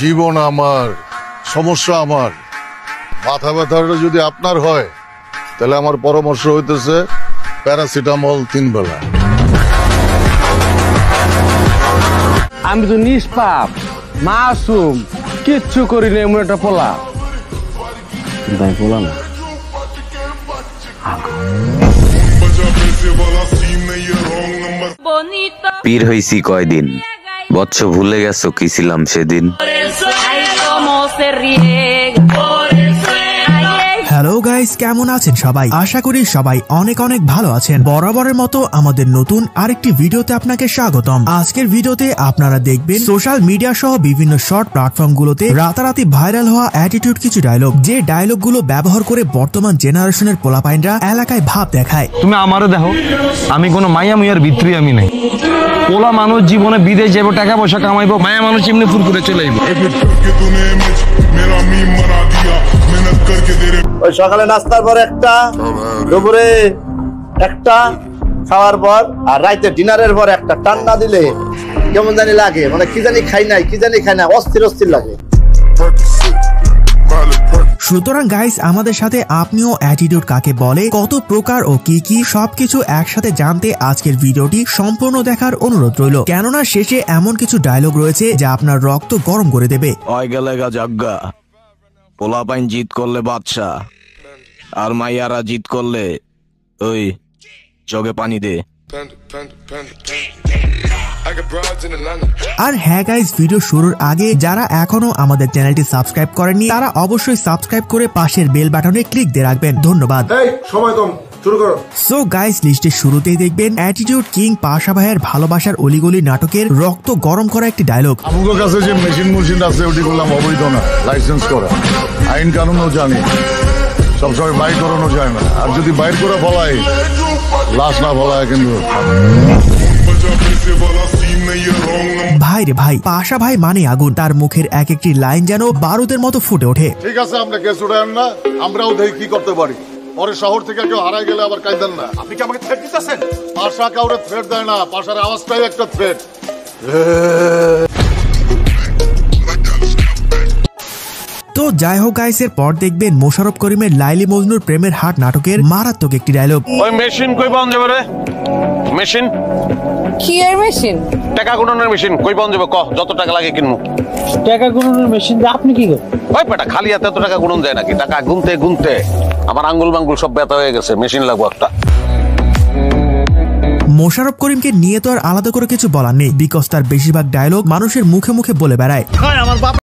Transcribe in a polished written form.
জীবন আমার, সমস্যা আমার। মাথা ব্যথাটা যদি আপনার হয় তাহলে আমার পরামর্শ হইতেছে প্যারাসিটামল 3 বেলা। আমি তো নিষ্পাপ, মাসুম, কিচ্ছু করি না এমন একটা পোলা। তাই পোলা না, পীর হইছি কয়দিন, বৎস ভুলে গেছো কি ছিলাম সেদিন। হ্যালো গাইস, কেমন আছেন সবাই? আশা করি সবাই অনেক অনেক ভালো আছেন। বরাবরের মতো আমাদের নতুন আরেকটি ভিডিওতে আপনাকে স্বাগতম। আজকের ভিডিওতে আপনারা দেখবেন সোশ্যাল মিডিয়া সহ বিভিন্ন শর্ট প্ল্যাটফর্মগুলোতে রাতারাতি ভাইরাল হওয়া অ্যাটিটিউড কিছু ডায়লগ, যে ডায়লগগুলো ব্যবহার করে বর্তমান জেনারেশনের পোলাপাইনরা এলাকায় ভাব দেখায়। তুমি আমারে দেখো, আমি কোনো মায়া মুয়ার ভিতরে আমি নাই। পোলা মানুষ জীবনে বিদেশ যাবো, টাকা পয়সা কামাইবো, মায়া মানুষ এমনি ফুল করে চলে যাবো। ওই সকালে নাস্তার পর একটা, দুপুরে একটা, খাওয়ার পর আর রাইতে ডিনারের পর একটা টান না দিলে কেমন জানি লাগে, মানে কি জানি খাই নাই, অস্থির অস্থির লাগে। সুতরাং গাইস, আমাদের সাথে আপনিও অ্যাটিটিউড কাকে বলে, কত প্রকার ও কি কি সবকিছু একসাথে জানতে আজকের ভিডিওটি সম্পূর্ণ দেখার অনুরোধ রইল। কেননা শেষে এমন কিছু ডায়লগ রয়েছে যা আপনার রক্ত গরম করে দেবে। পোলাপাইন জিত করলে বাদশা, আর মাইয়ারা জিত করলে ওই জগে পানি দে। আর হ্যাঁ গাইস, ভিডিও শুরুর আগে যারা এখনো আমাদের চ্যানেলটি সাবস্ক্রাইব করেননি তারা অবশ্যই সাবস্ক্রাইব করে পাশের বেল বাটনে ক্লিক দিয়ে রাখবেন। ধন্যবাদ। সো গাইস, লিস্টের শুরুতেই দেখবেন অ্যাটিটিউড কিং পাশা ভাইয়ের ভালোবাসার অলিগলি নাটকের রক্ত গরম করা একটি ডায়লগ। আমার কাছে যে মেশিন আছে ওটি বললাম অবৈধ না, লাইসেন্স করা, আইন কানুনও জানি, সবসময় বাইর করানো যায় না। আর যদি বাইর করে ফলায়, লাশ না ফলায় কিন্তু। ভাই রে ভাই, পাশা ভাই মানে আগুন। তার মুখের এক একটি লাইন যেন বারুদের মতো ফুটে ওঠে। ঠিক আছে, আমরা কেস উঠায়েন না, আমরাও দেখি কি করতে পারি। পরে শহর থেকে কেউ হারাই গেলে আবার কাইদেন না। আপনি কি আমাকে থ্রেট দিতেছেন? পাশা কাউরে থ্রেট দেয় না, পাশার আওয়াজটাই একটা থ্রেট। তো যাই হোক গাইস, এর পর দেখবেন মোশাররফ করিমের লাইলি মজনুর প্রেমের হাট নাটকের মারাত্মক একটি ডায়লগ। ওই মেশিন কই পাওয়া যাবে রে? মেশিন কি এর মেশিন? টাকা গুণনের মেশিন কই পাওয়া যাবে? ক যত টাকা লাগে কিনবো। টাকা গুণনের মেশিন আপনি কি করেন? ওই বেটা, খালি হাতে এত টাকা গুণন যায় নাকি? টাকা গুনতে গুনতে আমার আঙ্গুল মাঙ্গুল সব ব্যথা হয়ে গেছে, মেশিন লাগবো একটা। মোশাররফ করিমকে নিয়ে তো আর আলাদা করে কিছু বলার নেই, বিকজ তার বেশিরভাগ ডায়লগ মানুষের মুখে মুখে বলে বেড়ায়।